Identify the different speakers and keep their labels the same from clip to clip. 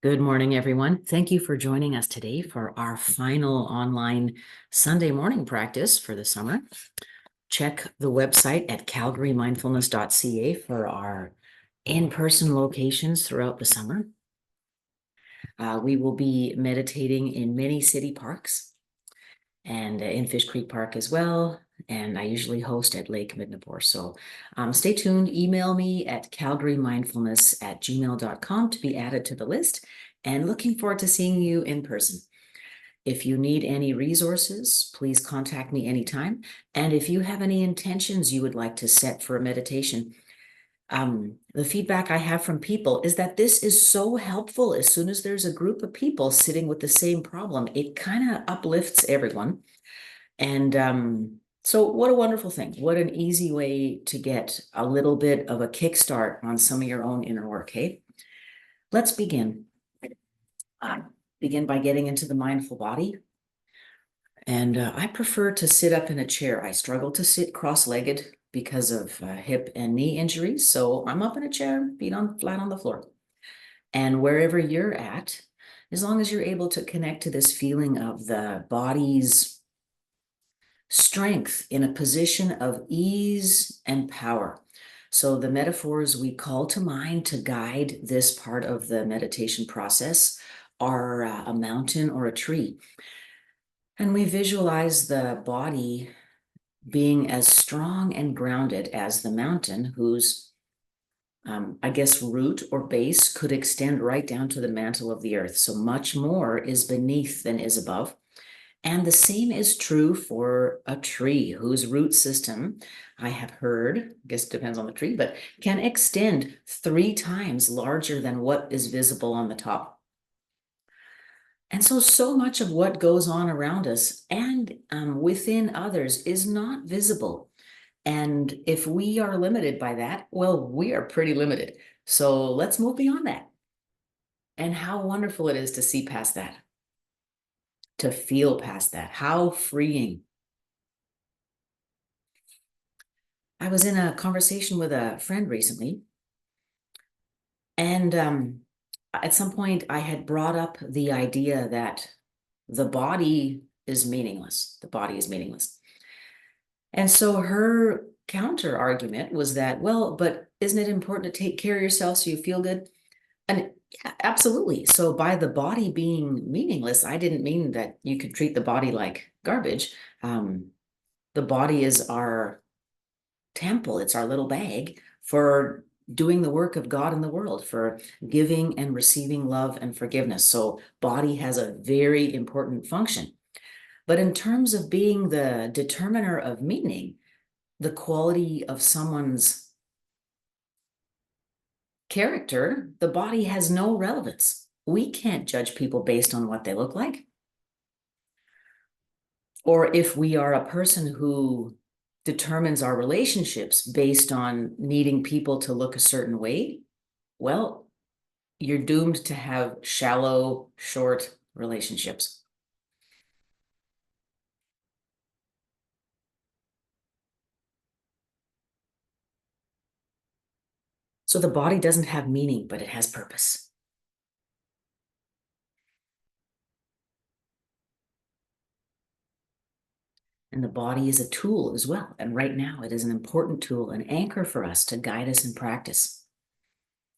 Speaker 1: Good morning, everyone. Thank you for joining us today for our final online Sunday morning practice for the summer. Check the website at calgarymindfulness.ca for our in-person locations throughout the summer. We will be meditating in many city parks and in Fish Creek Park as well. And I usually host at Lake Midnapore. So stay tuned. Email me at calgarymindfulness@gmail.com to be added to the list. And looking forward to seeing you in person. If you need any resources, please contact me anytime. And if you have any intentions you would like to set for a meditation, the feedback I have from people is that this is so helpful. As soon as there's a group of people sitting with the same problem, it kind of uplifts everyone. And so what a wonderful thing. What an easy way to get a little bit of a kickstart on some of your own inner work, hey? Let's begin. Begin by getting into the mindful body. And I prefer to sit up in a chair. I struggle to sit cross-legged because of hip and knee injuries. So I'm up in a chair, feet flat on the floor. And wherever you're at, as long as you're able to connect to this feeling of the body's strength in a position of ease and power. So the metaphors we call to mind to guide this part of the meditation process are a mountain or a tree. And we visualize the body being as strong and grounded as the mountain, whose, root or base could extend right down to the mantle of the earth. So much more is beneath than is above. And the same is true for a tree whose root system, I have heard, I guess it depends on the tree, but can extend 3 times larger than what is visible on the top. And so much of what goes on around us and within others is not visible. And if we are limited by that, well, we are pretty limited. So let's move beyond that. And how wonderful it is to see past that, to feel past that. How freeing. I was in a conversation with a friend recently, and at some point I had brought up the idea that the body is meaningless. The body is meaningless. And so her counter argument was that, well, but isn't it important to take care of yourself so you feel good? And yeah, absolutely. So by the body being meaningless, I didn't mean that you could treat the body like garbage. The body is our temple. It's our little bag for doing the work of God in the world, for giving and receiving love and forgiveness. So body has a very important function. But in terms of being the determiner of meaning, the quality of someone's character, the body has no relevance. We can't judge people based on what they look like. Or if we are a person who determines our relationships based on needing people to look a certain way, well, you're doomed to have shallow, short relationships. So the body doesn't have meaning, but it has purpose. And the body is a tool as well. And right now it is an important tool, an anchor for us to guide us in practice.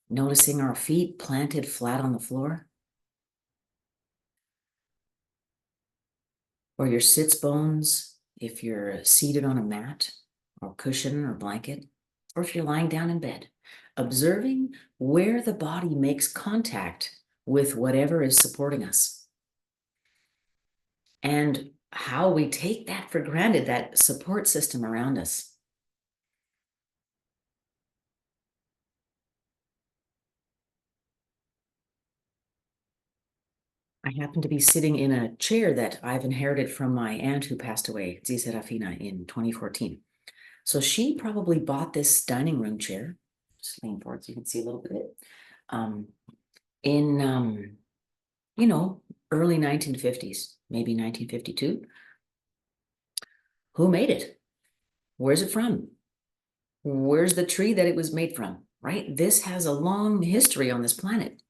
Speaker 1: Noticing our feet planted flat on the floor, or your sits bones if you're seated on a mat or cushion or blanket, or if you're lying down in bed. Observing where the body makes contact with whatever is supporting us. And how we take that for granted, that support system around us. I happen to be sitting in a chair that I've inherited from my aunt who passed away, Ziza Rafina, in 2014. So she probably bought this dining room chair, just lean forward so you can see a little bit, in, early 1950s, maybe 1952. Who made it? Where's it from? Where's the tree that it was made from, right? This has a long history on this planet.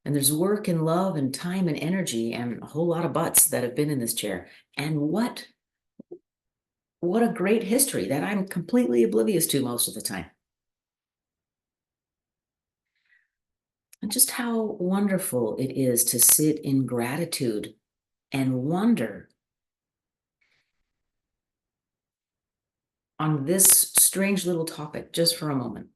Speaker 1: And there's work and love and time and energy and a whole lot of butts that have been in this chair. And what a great history that I'm completely oblivious to most of the time. And just how wonderful it is to sit in gratitude and wonder on this strange little topic just for a moment.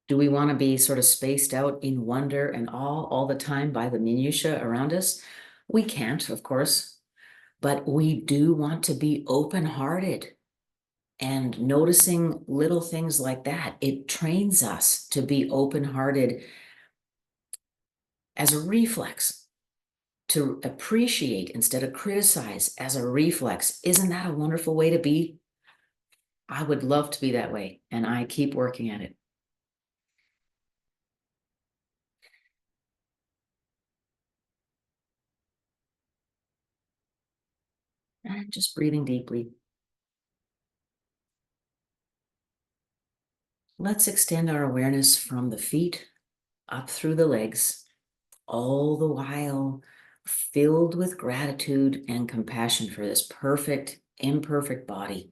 Speaker 1: Do we want to be sort of spaced out in wonder and awe all the time by the minutiae around us? We can't, of course, but we do want to be open-hearted and noticing little things like that. It trains us to be open-hearted as a reflex, to appreciate instead of criticize as a reflex. Isn't that a wonderful way to be? I would love to be that way, and I keep working at it. And just breathing deeply. Let's extend our awareness from the feet up through the legs, all the while filled with gratitude and compassion for this perfect, imperfect body.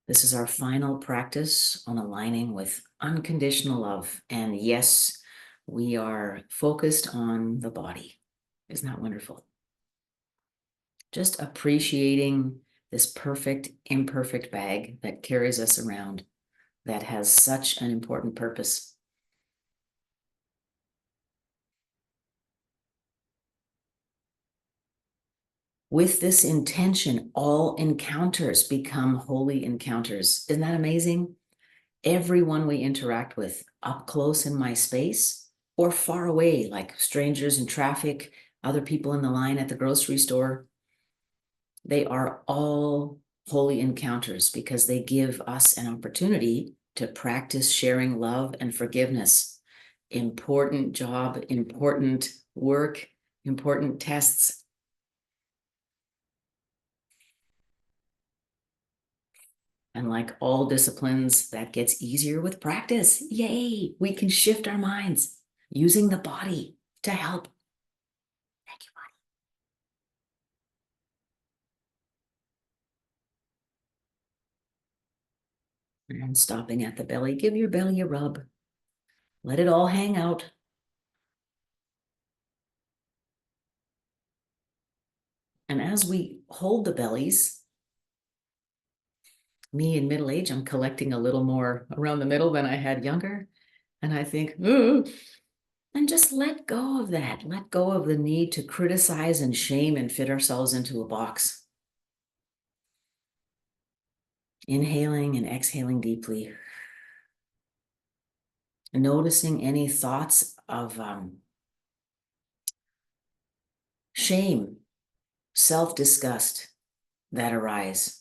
Speaker 1: This is our final practice on aligning with unconditional love. And yes, we are focused on the body. Isn't that wonderful? Just appreciating this perfect, imperfect bag that carries us around, that has such an important purpose. With this intention, all encounters become holy encounters. Isn't that amazing? Everyone we interact with, up close in my space or far away, like strangers in traffic, other people in the line at the grocery store, they are all holy encounters because they give us an opportunity to practice sharing love and forgiveness. Important job, important work, important tests. And like all disciplines, that gets easier with practice. Yay! We can shift our minds using the body to help. Thank you, body. And stopping at the belly, give your belly a rub. Let it all hang out. And as we hold the bellies, me in middle age, I'm collecting a little more around the middle than I had younger. And I think, ooh, and just let go of that. Let go of the need to criticize and shame and fit ourselves into a box. Inhaling and exhaling deeply. Noticing any thoughts of shame, self-disgust that arise.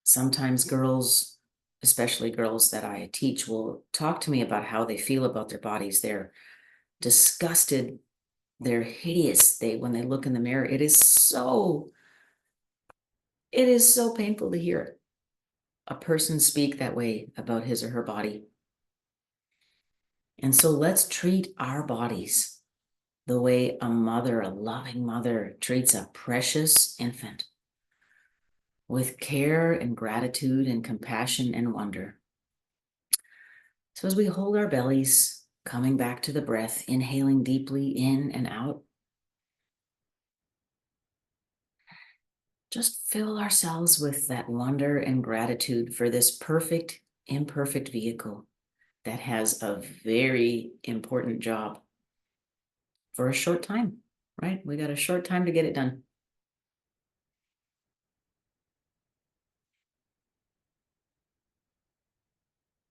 Speaker 1: Sometimes girls, especially girls that I teach, will talk to me about how they feel about their bodies. They're disgusted. They're hideous. When they look in the mirror, it is so painful to hear a person speak that way about his or her body. And so let's treat our bodies the way a mother, a loving mother, treats a precious infant, with care and gratitude and compassion and wonder. So as we hold our bellies, coming back to the breath, inhaling deeply in and out, just fill ourselves with that wonder and gratitude for this perfect, imperfect vehicle that has a very important job for a short time, right? We got a short time to get it done.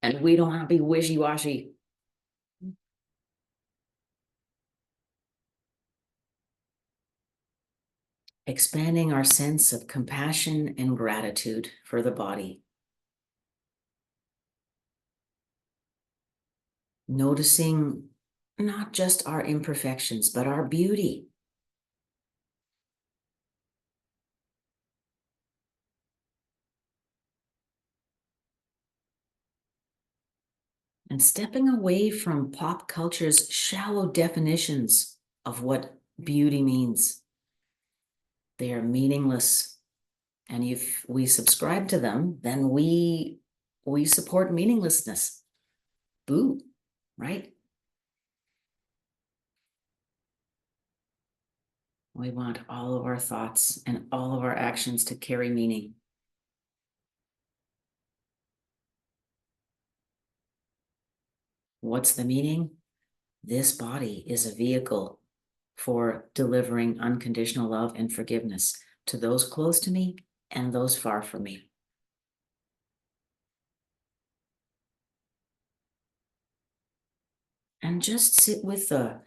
Speaker 1: And we don't want to be wishy-washy. Expanding our sense of compassion and gratitude for the body. Noticing not just our imperfections, but our beauty. and stepping away from pop culture's shallow definitions of what beauty means. They are meaningless. And if we subscribe to them, then we support meaninglessness. Boo, right? We want all of our thoughts and all of our actions to carry meaning. What's the meaning? This body is a vehicle for delivering unconditional love and forgiveness to those close to me and those far from me. And just sit with the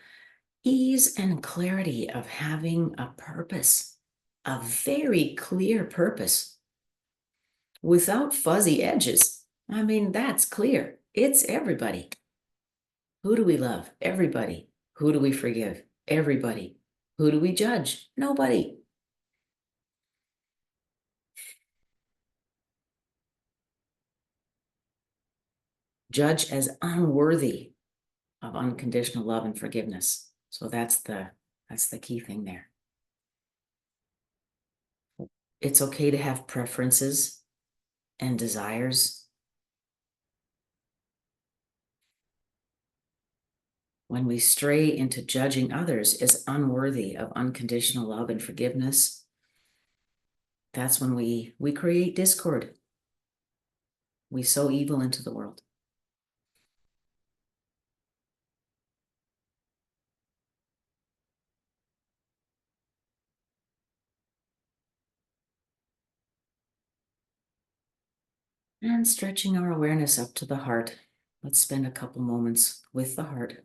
Speaker 1: ease and clarity of having a purpose, a very clear purpose, without fuzzy edges. I mean, that's clear. It's everybody. Who do we love? Everybody. Who do we forgive? Everybody. Who do we judge? Nobody. Judge as unworthy of unconditional love and forgiveness. So that's the key thing there. It's okay to have preferences and desires. When we stray into judging others as unworthy of unconditional love and forgiveness, that's when we create discord. We sow evil into the world. And stretching our awareness up to the heart. Let's spend a couple moments with the heart.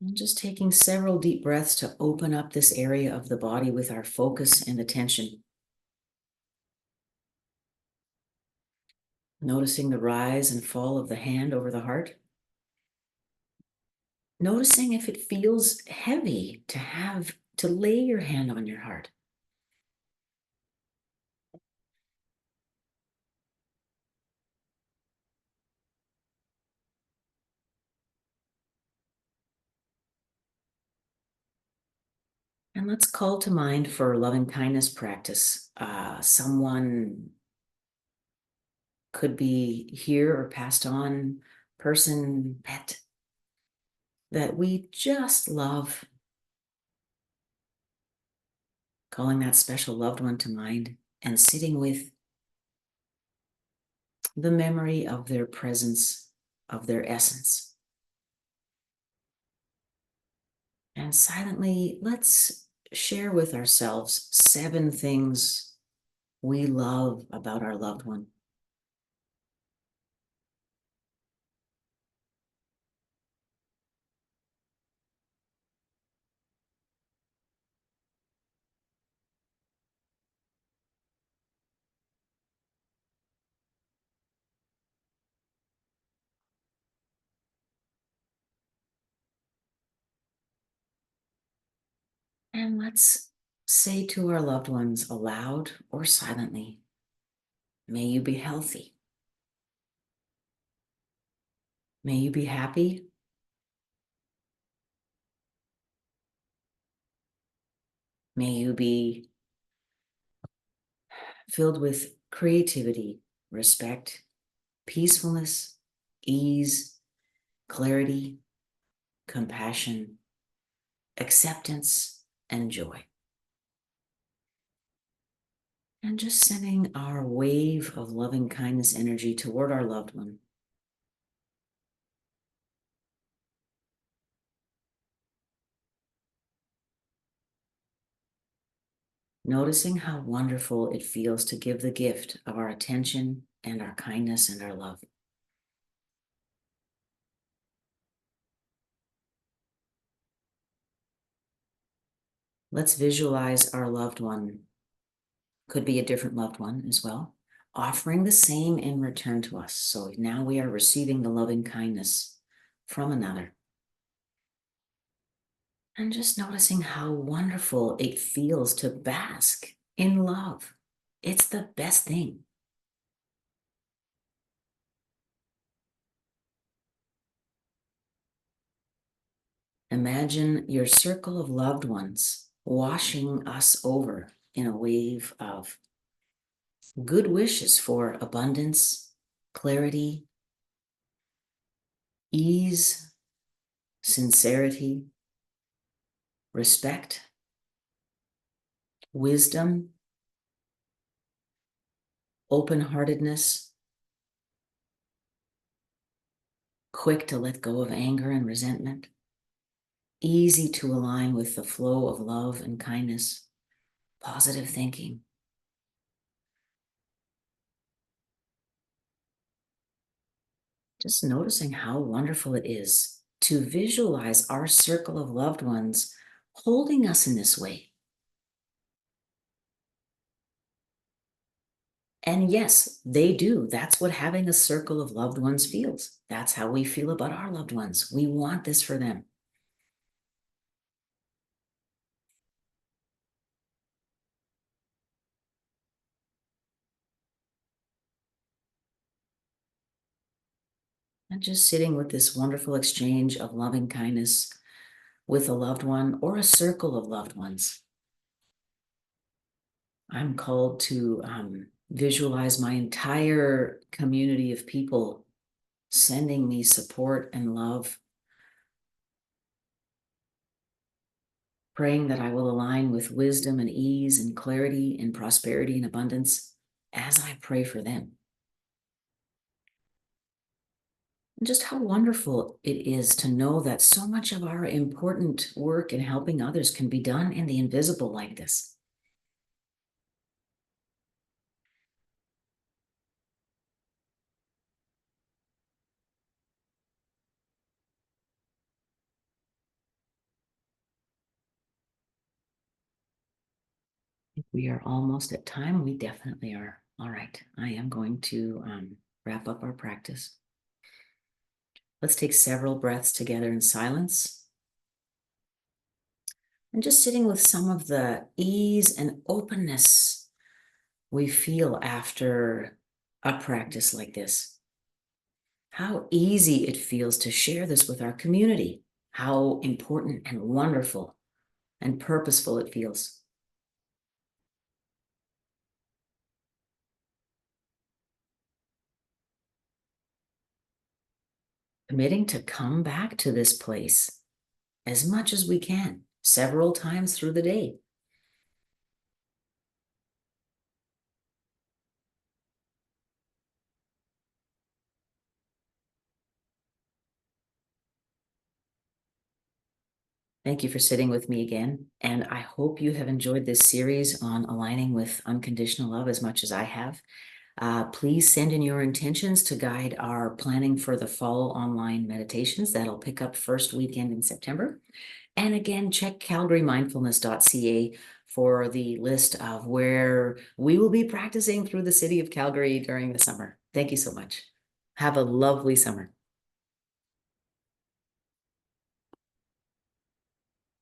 Speaker 1: And just taking several deep breaths to open up this area of the body with our focus and attention. Noticing the rise and fall of the hand over the heart. Noticing if it feels heavy to lay your hand on your heart. And let's call to mind for loving kindness practice. Someone could be here or passed on, person, pet, that we just love. Calling that special loved one to mind and sitting with the memory of their presence, of their essence. And silently, let's share with ourselves 7 things we love about our loved one. And let's say to our loved ones aloud or silently, may you be healthy. May you be happy. May you be filled with creativity, respect, peacefulness, ease, clarity, compassion, acceptance, and joy. And just sending our wave of loving kindness energy toward our loved one. Noticing how wonderful it feels to give the gift of our attention and our kindness and our love. Let's visualize our loved one, could be a different loved one as well, offering the same in return to us. So now we are receiving the loving kindness from another. And just noticing how wonderful it feels to bask in love. It's the best thing. Imagine your circle of loved ones washing us over in a wave of good wishes for abundance, clarity, ease, sincerity, respect, wisdom, open-heartedness, quick to let go of anger and resentment, easy to align with the flow of love and kindness, positive thinking. Just noticing how wonderful it is to visualize our circle of loved ones holding us in this way. And yes, they do. That's what having a circle of loved ones feels. That's how we feel about our loved ones. We want this for them. And just sitting with this wonderful exchange of loving kindness with a loved one or a circle of loved ones. I'm called to visualize my entire community of people sending me support and love, praying that I will align with wisdom and ease and clarity and prosperity and abundance as I pray for them. And just how wonderful it is to know that so much of our important work in helping others can be done in the invisible like this. If we are almost at time, we definitely are. All right, I am going to wrap up our practice. Let's take several breaths together in silence. And just sitting with some of the ease and openness we feel after a practice like this. How easy it feels to share this with our community. How important and wonderful and purposeful it feels. Committing to come back to this place as much as we can, several times through the day. Thank you for sitting with me again. And I hope you have enjoyed this series on aligning with unconditional love as much as I have. Please send in your intentions to guide our planning for the fall online meditations. That'll pick up first weekend in September. And again, check calgarymindfulness.ca for the list of where we will be practicing through the city of Calgary during the summer. Thank you so much. Have a lovely summer.